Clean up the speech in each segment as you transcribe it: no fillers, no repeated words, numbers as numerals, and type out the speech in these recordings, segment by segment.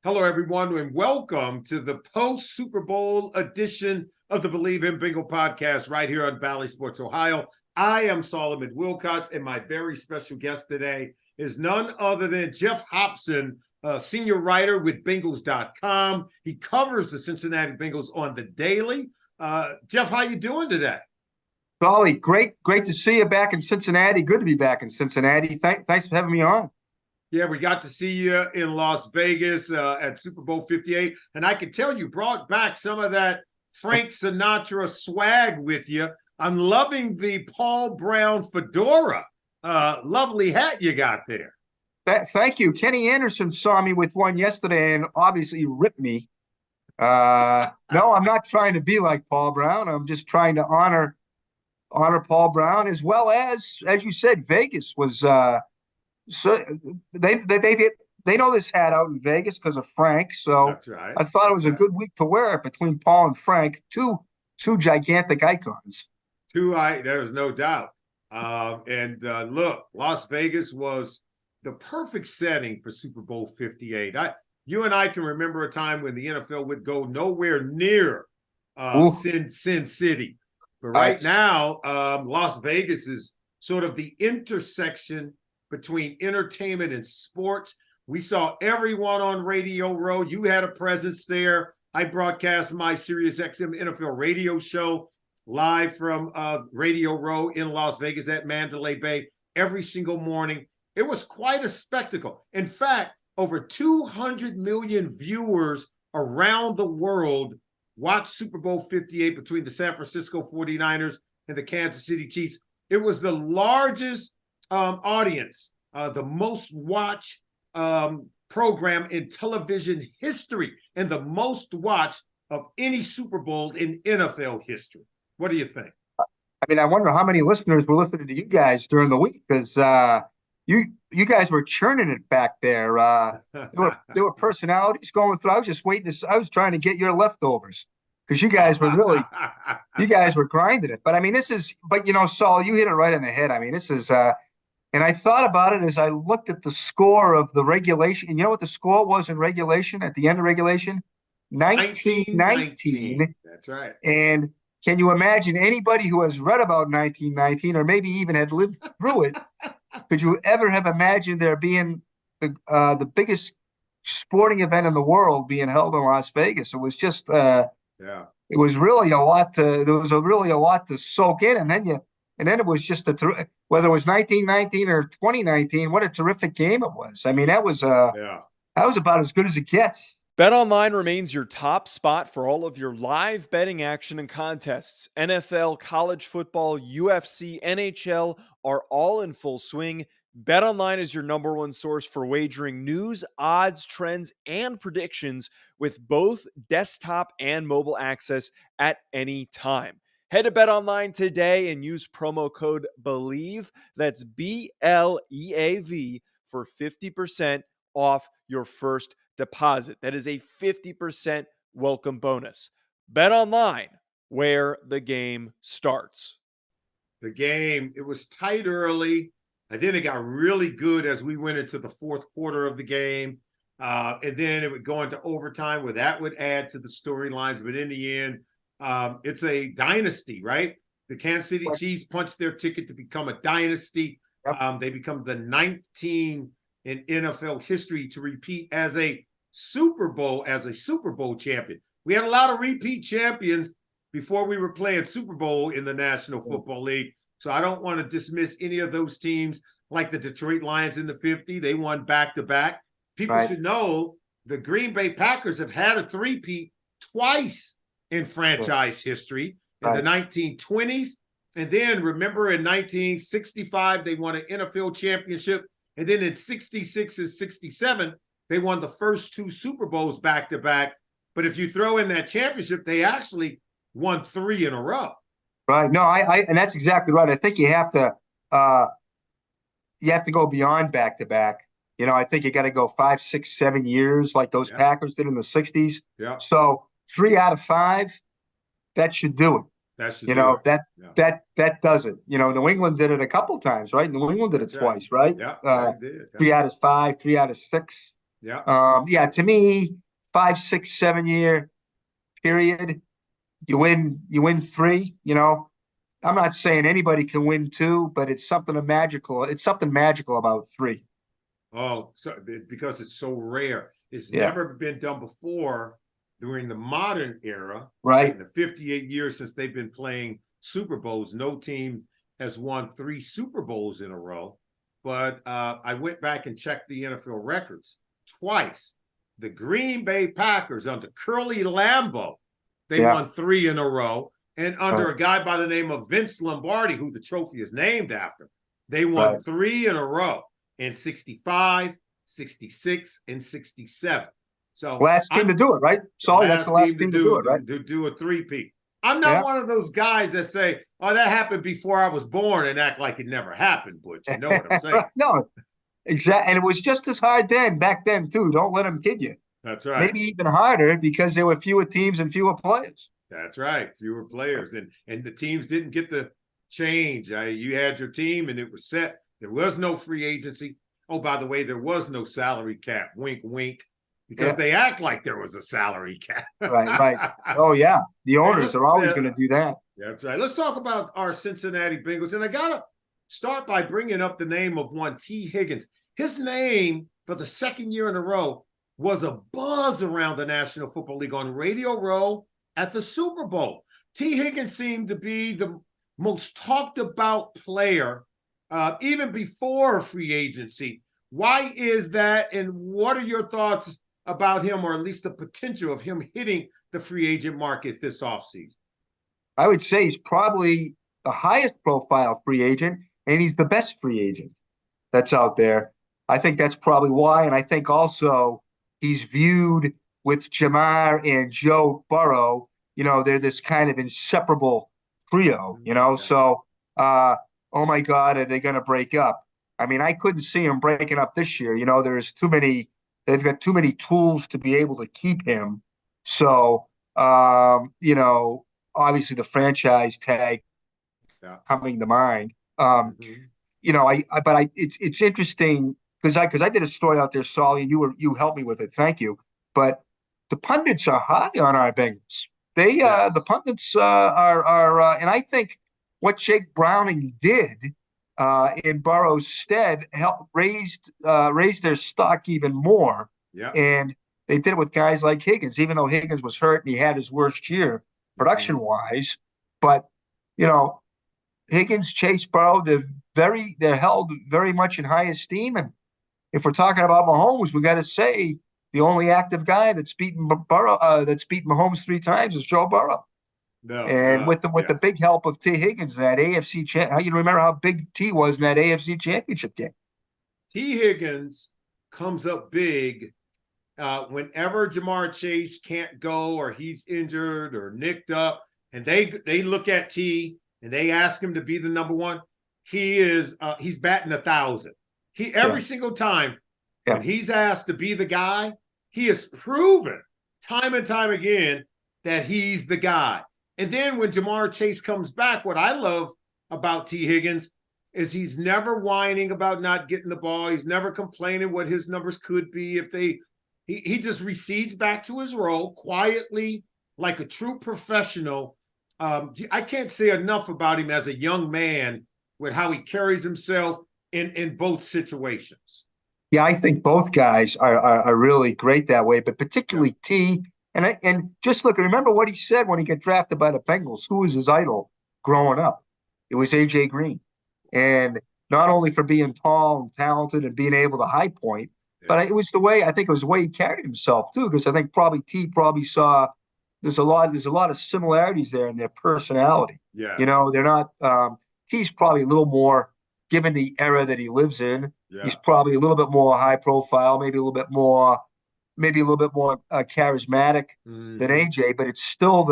Hello, everyone, and welcome to the post-Super Bowl edition of the Believe in Bengal podcast right here on Valley Sports Ohio. I am Solomon Wilcots, and my very special guest today is none other than Geoff Hobson, senior writer with Bengals.com. He covers the Cincinnati Bengals on the daily. Geoff, how you doing today? Golly, great to see you back in Cincinnati. Good to be back in Cincinnati. Thanks for having me on. Yeah, we got to see you in Las Vegas at Super Bowl 58. And I can tell you brought back some of that Frank Sinatra swag with you. I'm loving the Paul Brown fedora. Lovely hat you got there. Thank you. Kenny Anderson saw me with one yesterday and obviously ripped me. No, I'm not trying to be like Paul Brown. I'm just trying to honor Paul Brown, as well as you said, Vegas was so they know this hat out in Vegas because of Frank. So That's right. I thought it was a good week to wear it between Paul and Frank, two gigantic icons. There's no doubt. Look, Las Vegas was the perfect setting for Super Bowl 58. You and I can remember a time when the NFL would go nowhere near Sin City. But right now, Las Vegas is sort of the intersection between entertainment and sports. We saw everyone on Radio Row. You had a presence there. I broadcast my Sirius XM NFL radio show live from Radio Row in Las Vegas at Mandalay Bay every single morning. It was quite a spectacle. In fact, over 200 million viewers around the world watched Super Bowl 58 between the San Francisco 49ers and the Kansas City Chiefs. It was the largest audience, the most watched program in television history, and the most watched of any Super Bowl in NFL history. What do you think? I mean, I wonder how many listeners were listening to you guys during the week, because you guys were churning it back there. There were personalities going through. I was just waiting I was trying to get your leftovers, because you guys were grinding it. But I mean, Saul, you hit it right on the head. I mean, this is and I thought about it as I looked at the score of the regulation. And you know what the score was in regulation at the end of regulation? 1919. That's right. And can you imagine anybody who has read about 1919 or maybe even had lived through it? Could you ever have imagined there being the biggest sporting event in the world being held in Las Vegas? It was just It was really a lot to soak in, and then it was just whether it was 1919 or 2019, what a terrific game it was. I mean, that was about as good as it gets. BetOnline remains your top spot for all of your live betting action and contests. NFL, college football, UFC, NHL are all in full swing. BetOnline is your number one source for wagering news, odds, trends, and predictions with both desktop and mobile access at any time. Head to BetOnline today and use promo code BELIEVE, that's BLEAV, for 50% off your first deposit. That is a 50% welcome bonus. BetOnline, where the game starts. It was tight early, and then it got really good as we went into the fourth quarter of the game. And then it would go into overtime, where that would add to the storylines. But in the end, it's a dynasty, right? The Kansas City Chiefs punched their ticket to become a dynasty. Yep. They become the ninth team in NFL history to repeat as a Super Bowl champion. We had a lot of repeat champions before we were playing Super Bowl in the National Football League. So I don't want to dismiss any of those teams, like the Detroit Lions in the 50. They won back-to-back. People should know the Green Bay Packers have had a three-peat twice in franchise history in the 1920s. And then remember in 1965, they won an NFL championship. And then in 66 and 67, they won the first two Super Bowls back-to-back. But if you throw in that championship, they actually won 3 in a row. Right. No, and that's exactly right. I think you have to go beyond back-to-back. You know, I think you got to go 5, 6, 7 years like those Packers did in the 60s. Yeah. So 3 out of 5, that should do it. That does it. You know, New England did it a couple times, right? New England did it twice, right? Yeah, they did. 3 out of 5, 3 out of 6. Yeah. Yeah, to me, 5, 6, 7 year period, you win three, you know. I'm not saying anybody can win two, but it's something magical. It's something magical about three. Oh, so because it's so rare. It's Yeah. never been done before during the modern era. Right. In the 58 years since they've been playing Super Bowls, no team has won 3 Super Bowls in a row. But I went back and checked the NFL records twice. The Green Bay Packers under Curly Lambeau, they Yeah. won 3 in a row. And under Right. a guy by the name of Vince Lombardi, who the trophy is named after, they won Right. 3 in a row in 65, 66, and 67. So Last team to do it, right? the Solly, that's the last last team team to do it, right? to do a three-peat. I'm not Yeah. one of those guys that say, "Oh, that happened before I was born," and act like it never happened. But you know what I'm saying? No, exactly. And it was just as hard back then, too. Don't let them kid you. That's right. Maybe even harder because there were fewer teams and fewer players. That's right. Fewer players, and the teams didn't get the change. You had your team, and it was set. There was no free agency. Oh, by the way, there was no salary cap. Wink, wink. Because they act like there was a salary cap. Right. Oh, yeah. The owners are always going to do that. That's right. Let's talk about our Cincinnati Bengals. And I got to start by bringing up the name of one, T Higgins. His name, for the second year in a row, was a buzz around the National Football League on Radio Row at the Super Bowl. T Higgins seemed to be the most talked about player even before free agency. Why is that? And what are your thoughts about him, or at least the potential of him hitting the free agent market this offseason? I would say he's probably the highest profile free agent, and he's the best free agent that's out there. I think that's probably why. And I think also he's viewed with Jamar and Joe Burrow. You know, they're this kind of inseparable trio, you know. Yeah. So, oh my God, are they going to break up? I mean, I couldn't see him breaking up this year. You know, they've got too many tools to be able to keep him. So, you know, obviously the franchise tag coming to mind. You know, it's interesting because I did a story out there, Solly, and you helped me with it. Thank you. But the pundits are high on our Bengals. The pundits and I think what Jake Browning did in Burrow's stead helped raised their stock even more. Yeah. And they did it with guys like Higgins, even though Higgins was hurt and he had his worst year production-wise. But, you know, Higgins, Chase, Burrow, they're held very much in high esteem. And if we're talking about Mahomes, we got to say the only active guy that's beaten Mahomes 3 times is Joe Burrow. With the big help of T Higgins, that AFC you remember how big T was in that AFC Championship game. T Higgins comes up big whenever Jamar Chase can't go, or he's injured or nicked up, and they look at T and they ask him to be the number one. He's batting 1,000. Every single time when he's asked to be the guy, he has proven time and time again that he's the guy. And then when Jamar Chase comes back, what I love about T Higgins is he's never whining about not getting the ball. He's never complaining what his numbers could be he just recedes back to his role quietly, like a true professional. I can't say enough about him as a young man with how he carries himself in both situations. Yeah, I think both guys are really great that way, but particularly T. And just remember what he said when he got drafted by the Bengals. Who was his idol growing up? It was A.J. Green. And not only for being tall and talented and being able to high point, but it was the way he carried himself too. Because I think T probably saw there's a lot of similarities there in their personality. Yeah, you know, they're not. He's probably a little more, given the era that he lives in. Yeah. He's probably a little bit more high profile, maybe a little bit more charismatic than AJ. But it's still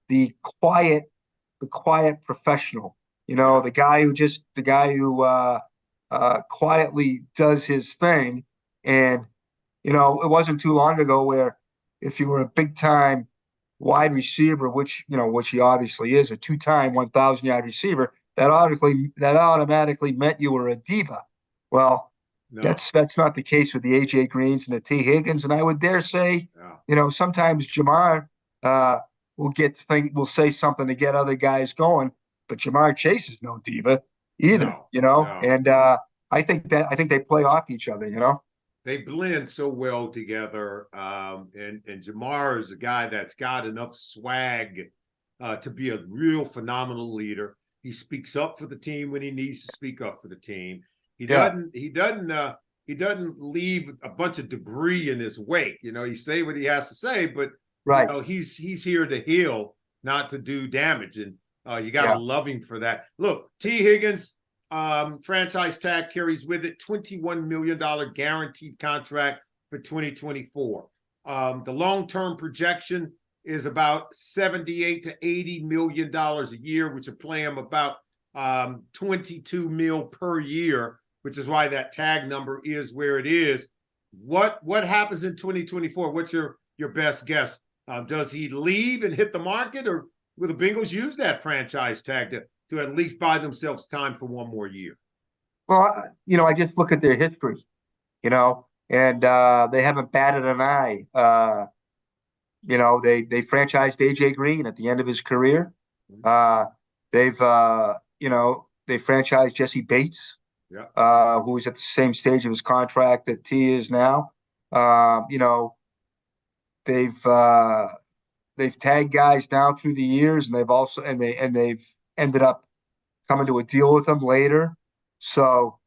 the quiet professional. You know, the guy who quietly does his thing. And, you know, it wasn't too long ago where if you were a big time wide receiver, which he obviously is, a 2-time 1,000-yard receiver, that automatically meant you were a diva. Well, No. That's not the case with the AJ Greens and the T Higgins. And I would dare say, Yeah. sometimes Jamar will say something to get other guys going, but Jamar Chase is no diva either, No. No. And I think they play off each other. They blend so well together. And Jamar is a guy that's got enough swag to be a real phenomenal leader. He speaks up for the team when he needs to speak up for the team. He doesn't leave a bunch of debris in his wake. He say what he has to say, but right. He's here to heal, not to do damage. And you got to love him for that. Look, T Higgins, franchise tag carries with it $21 million guaranteed contract for 2024. The long-term projection is about $78 to $80 million a year, which will play him about 22 mil per year, which is why that tag number is where it is. What happens in 2024? What's your best guess? Does he leave and hit the market, or will the Bengals use that franchise tag to at least buy themselves time for one more year? Well, I just look at their history, and they haven't batted an eye. They franchised AJ Green at the end of his career. They franchised Jesse Bates, who's at the same stage of his contract that T is now. They've tagged guys down through the years, and they've ended up coming to a deal with them later. So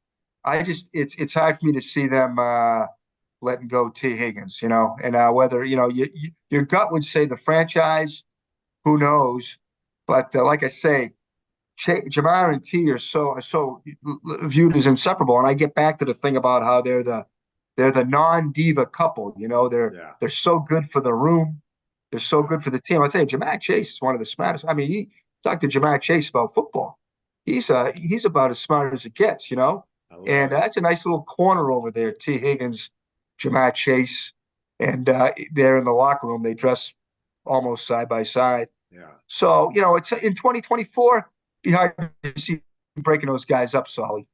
it's hard for me to see them letting go T Higgins, and whether your gut would say the franchise, who knows? But like I say, Jamar and T are so viewed as inseparable, and I get back to the thing about how they're the non-diva couple. They're so good for the room, they're so good for the team. I'll tell you, Jamar Chase is one of the smartest. I mean, you talk to Jamar Chase about football, he's about as smart as it gets, and that's a nice little corner over there. T Higgins, Jamar Chase, and they're in the locker room. They dress almost side by side. Yeah. So it's in 2024. Be hard to see breaking those guys up, Solly.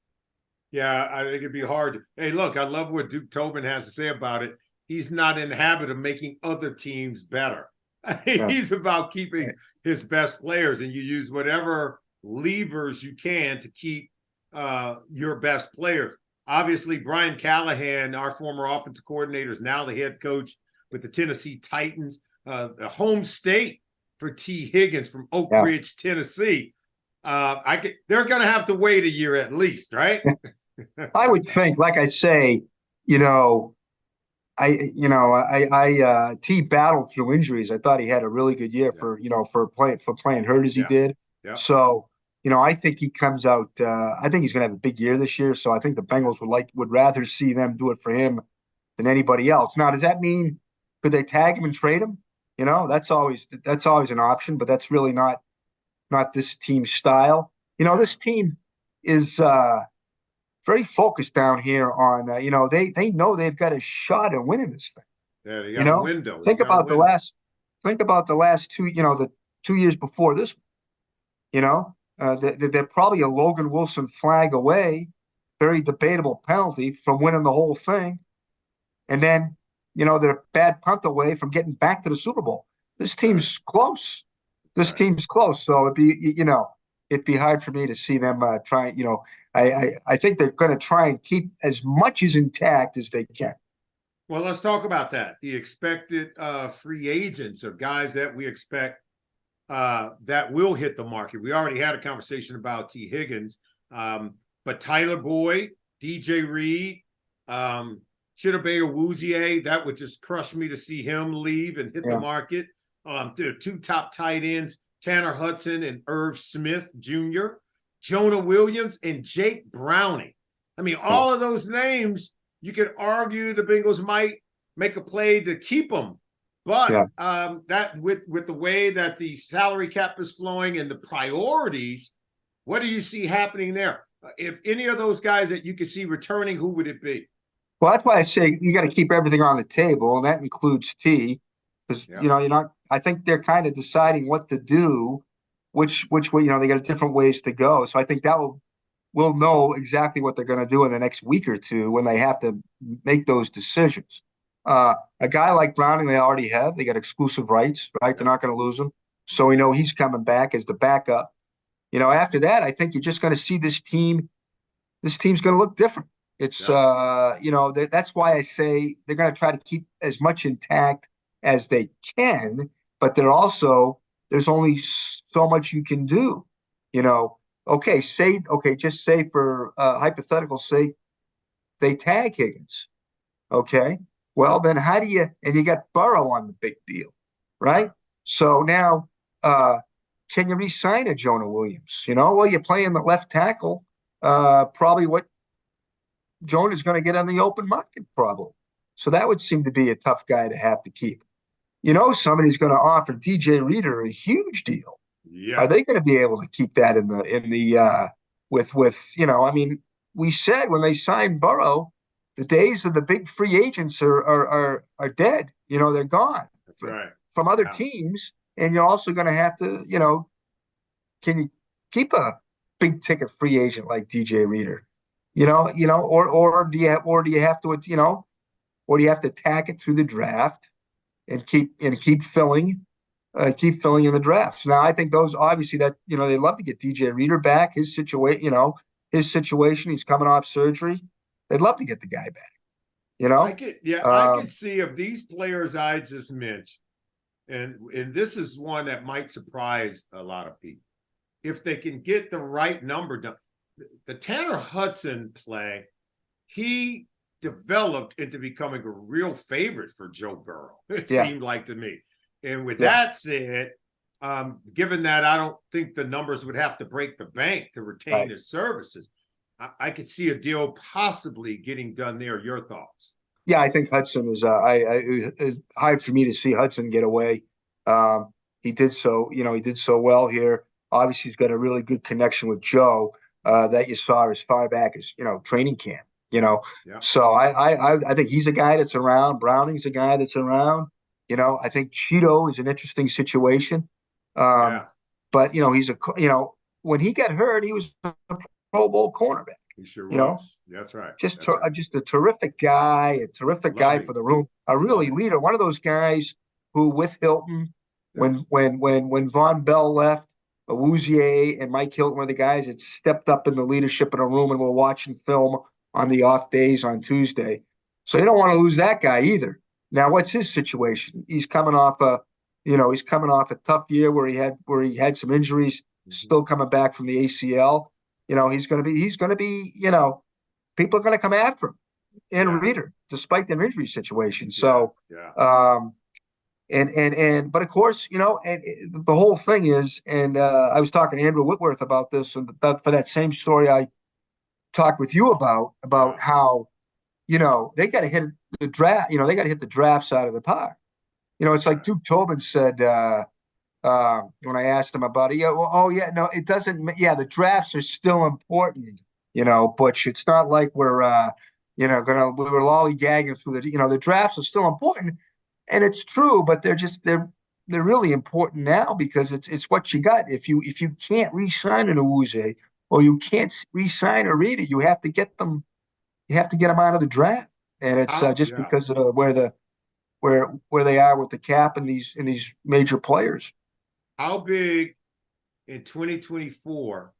Yeah, I think it'd be hard. Hey, look, I love what Duke Tobin has to say about it. He's not in the habit of making other teams better. He's about keeping his best players, and you use whatever levers you can to keep your best players. Obviously, Brian Callahan, our former offensive coordinator, is now the head coach with the Tennessee Titans, a home state for T Higgins from Oak Ridge, Tennessee. They're going to have to wait a year at least, right? I would think, like I say, T battled through injuries. I thought he had a really good year for playing hurt as he did. Yeah. So, I think he comes out. I think he's going to have a big year this year. So I think the Bengals would rather see them do it for him than anybody else. Now, does that mean could they tag him and trade him? That's always an option, but that's really not this team's style. This team is very focused down here on, they know they've got a shot at winning this thing. Yeah, they got a window. Think about the last 2, the 2 years before this. They're probably a Logan Wilson flag away, very debatable penalty from winning the whole thing. And then, they're a bad punt away from getting back to the Super Bowl. This team's close. Team's close. So it'd be hard for me to see them try. I think they're going to try and keep as much as intact as they can. Well, let's talk about that. The expected free agents are guys that we expect that will hit the market. We already had a conversation about T Higgins, but Tyler Boyd, DJ Reed, Chidobe Awuzie, that would just crush me to see him leave and hit the market. There are 2 top tight ends, Tanner Hudson and Irv Smith Jr., Jonah Williams, and Jake Browning. I mean, all of those names, you could argue the Bengals might make a play to keep them. But that with the way that the salary cap is flowing and the priorities, what do you see happening there? If any of those guys that you could see returning, who would it be? Well, that's why I say you got to keep everything on the table, and that includes T. Because I think they're kind of deciding what to do, which way. They got different ways to go. So I think that will we'll know exactly what they're going to do in the next week or two when they have to make those decisions. A guy like Browning, they already have. They got exclusive rights, right? They're not going to lose him. So we know he's coming back as the backup. After that, I think you're just going to see this team. This team's going to look different. It's, that's why I say they're going to try to keep as much intact as they can, but there's only so much you can do. Just say for hypothetical sake, they tag Higgins. Okay. Well, then and you got Burrow on the big deal, right? So now, can you re-sign a Jonah Williams? You're playing the left tackle, probably what Jonah's going to get on the open market, probably. So that would seem to be a tough guy to have to keep. Somebody's going to offer DJ Reader a huge deal. Yeah. Are they going to be able to keep that we said when they signed Burrow, the days of the big free agents are dead. They're gone. That's right. From other teams, and you're also going to have to, can you keep a big ticket free agent like DJ Reader? Or do you have to tack it through the draft and keep filling in the drafts. Now, I think those obviously that they love to get DJ Reader back. His situation, he's coming off surgery. They'd love to get the guy back. I could see of these players I just mentioned, and this is one that might surprise a lot of people if they can get the right number done. The Tanner Hudson play, he developed into becoming a real favorite for Joe Burrow. It seemed like to me. And with that said, given that I don't think the numbers would have to break the bank to retain his services, I could see a deal possibly getting done there. Your thoughts? Yeah, I think Hudson is it's hard for me to see Hudson get away. He did so well here. Obviously, he's got a really good connection with Joe that you saw as far back as training camp. So I think he's a guy that's around. Browning's a guy that's around. I think Cheeto is an interesting situation. But he's when he got hurt, he was a Pro Bowl cornerback. He sure was. That's right. Just a terrific guy, for the room, a really leader. One of those guys who, with Hilton, when Von Bell left, Awuzie and Mike Hilton were the guys that stepped up in the leadership in a room and were watching film on the off days on Tuesday. So you don't want to lose that guy either. Now, what's his situation? He's coming off a tough year where he had some injuries, still coming back from the ACL. He's going to be, people are going to come after him and Reader, despite their injury situation. So, but of course, and the whole thing is, and I was talking to Andrew Whitworth about this, and for that same story I talked with you about how, they got to hit the draft, they got to hit the drafts out of the park. It's like Duke Tobin said, when I asked him about it, it doesn't. The drafts are still important, Butch. It's not like we're we're lollygagging through the drafts are still important, and it's true, but they're really important now because it's what you got. If you can't re-sign an Awuzie or you can't re-sign a Reader, you have to get them out of the draft, and it's because of where they are with the cap and these major players. How big in 2024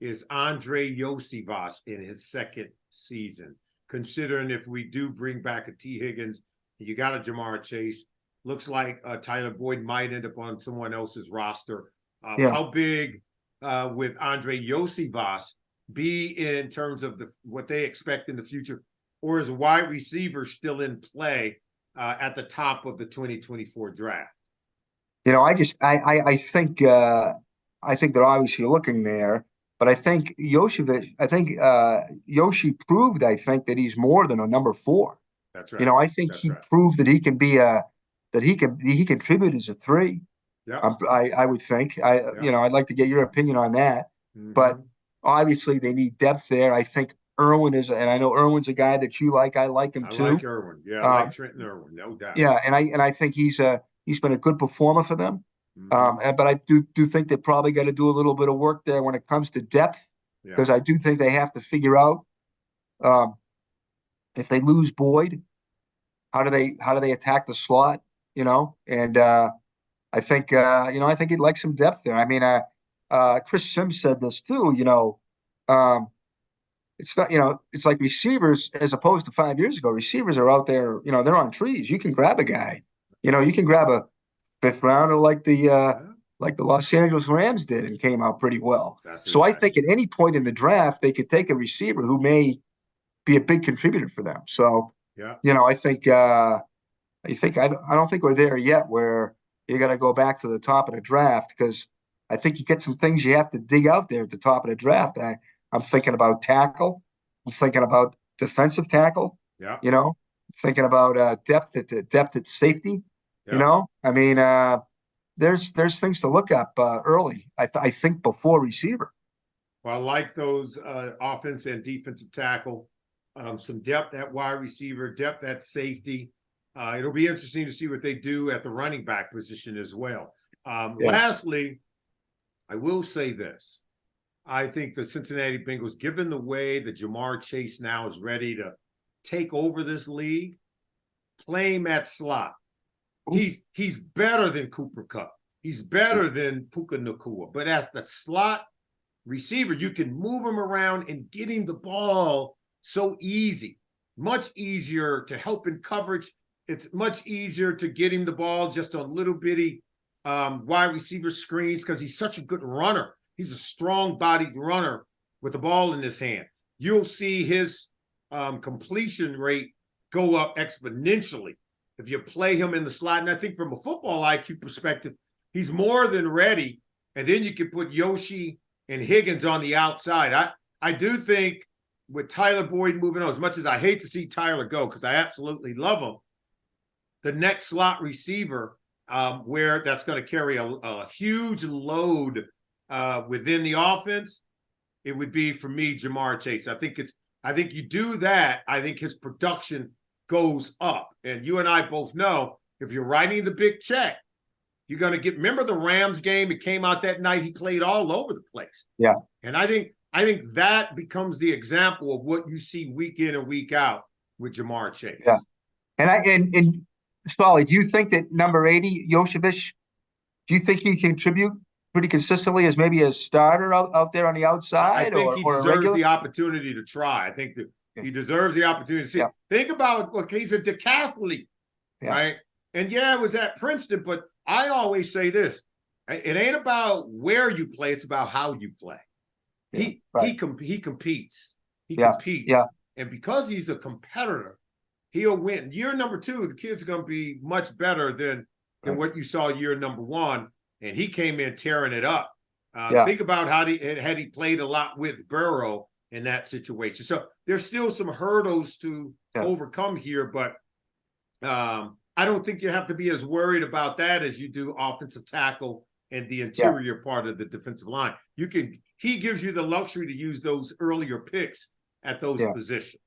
is Andre Iosivas in his second season? Considering if we do bring back a T Higgins, you got a Jamar Chase, looks like Tyler Boyd might end up on someone else's roster. How big with Andre Iosivas be in terms of what they expect in the future, or is wide receiver still in play at the top of the 2024 draft? I think they're obviously looking there, but I think Yoshi proved, that he's more than a number 4. That's right. I think he proved that he can be that he contribute as a 3. Yeah. I would think. I'd like to get your opinion on that. Mm-hmm. But obviously they need depth there. I think Irwin and I know Irwin's a guy that you like. I like him too. I like Irwin. Yeah, I like Trenton Irwin, no doubt. Yeah, and I think he's been a good performer for them. Mm-hmm. But I do think they probably got to do a little bit of work there when it comes to depth. because I do think they have to figure out um, if they lose Boyd, how do they attack the slot, And I think I think he'd like some depth there. I mean, Chris Sims said this too. Um, it's not it's like receivers as opposed to 5 years ago. Receivers are out there, they're on trees. You can grab a guy, you can grab a fifth rounder like the Los Angeles Rams did and came out pretty well. So I think at any point in the draft they could take a receiver who may be a big contributor for them. So I think I don't think we're there yet where you got to go back to the top of the draft, because I think you get some things you have to dig out there at the top of the draft. I'm thinking about tackle. I'm thinking about defensive tackle. Thinking about depth at safety. I mean, there's things to look up early. I think before receiver. Well, I like those offense and defensive tackle. Some depth at wide receiver, depth at safety. It'll be interesting to see what they do at the running back position as well. Lastly, I will say this. I think the Cincinnati Bengals, given the way that Jamar Chase now is ready to take over this league, play him at slot. He's better than Cooper Kupp. He's better than Puka Nacua. But as the slot receiver, you can move him around and get him the ball so easy. Much easier to help in coverage. It's much easier to get him the ball just on little bitty wide receiver screens because he's such a good runner. He's a strong-bodied runner with the ball in his hand. You'll see his completion rate go up exponentially if you play him in the slot. And I think from a football IQ perspective, he's more than ready. And then you can put Yoshi and Higgins on the outside. I do think with Tyler Boyd moving on, as much as I hate to see Tyler go because I absolutely love him, the next slot receiver where that's going to carry a huge load within the offense, it would be, for me, Jamar Chase. I think you do that, I think his production goes up. And you and I both know if you're writing the big check, you're going to remember the Rams game? It came out that night. He played all over the place. Yeah. And I think that becomes the example of what you see week in and week out with Jamar Chase. Yeah. And Solly, do you think that number 80, Yoshevich, do you think he can contribute pretty consistently as maybe a starter out there on the outside? I think he deserves the opportunity to try. I think that he deserves the opportunity to see. Think about, look, he's a decathlete, right? And it was at Princeton, but I always say this. It ain't about where you play, it's about how you play. He competes. He competes. Yeah. And because he's a competitor, he'll win. Year number 2, the kid's going to be much better than what you saw year number 1. And he came in tearing it up. Think about how had he played a lot with Burrow in that situation. So there's still some hurdles to overcome here, but I don't think you have to be as worried about that as you do offensive tackle and the interior part of the defensive line. He gives you the luxury to use those earlier picks at those positions.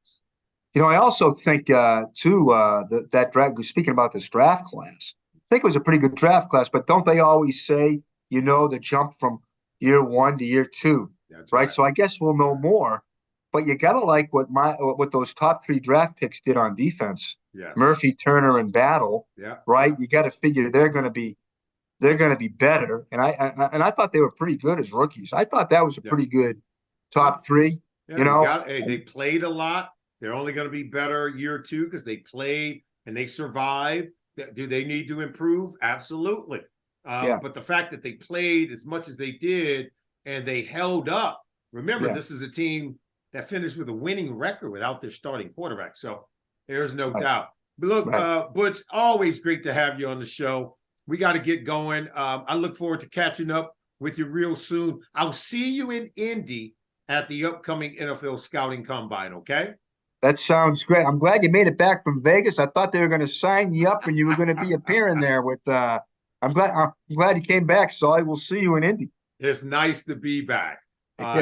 I also think that draft, speaking about this draft class, I think it was a pretty good draft class, but don't they always say, the jump from year 1 to year 2, right? So I guess we'll know more, but you got to like what those top 3 draft picks did on defense. Yes. Murphy, Turner, and Battle, right? You got to figure they're going to be better. And I thought they were pretty good as rookies. I thought that was a pretty good top 3. They played a lot. They're only going to be better year 2 because they played and they survived. Do they need to improve? Absolutely. But the fact that they played as much as they did and they held up. Remember, this is a team that finished with a winning record without their starting quarterback. So there's no doubt. But look, Butch, always great to have you on the show. We got to get going. I look forward to catching up with you real soon. I'll see you in Indy at the upcoming NFL Scouting Combine, okay? That sounds great. I'm glad you made it back from Vegas. I thought they were going to sign you up and you were going to be appearing there with I'm glad you came back, so I will see you in Indy. It's nice to be back.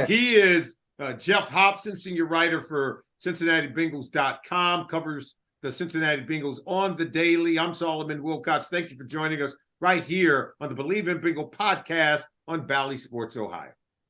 He is Geoff Hobson, senior writer for CincinnatiBengals.com, covers the Cincinnati Bengals on the daily. I'm Solomon Wilcots. Thank you for joining us right here on the Believe in Bengal podcast on Bally Sports Ohio.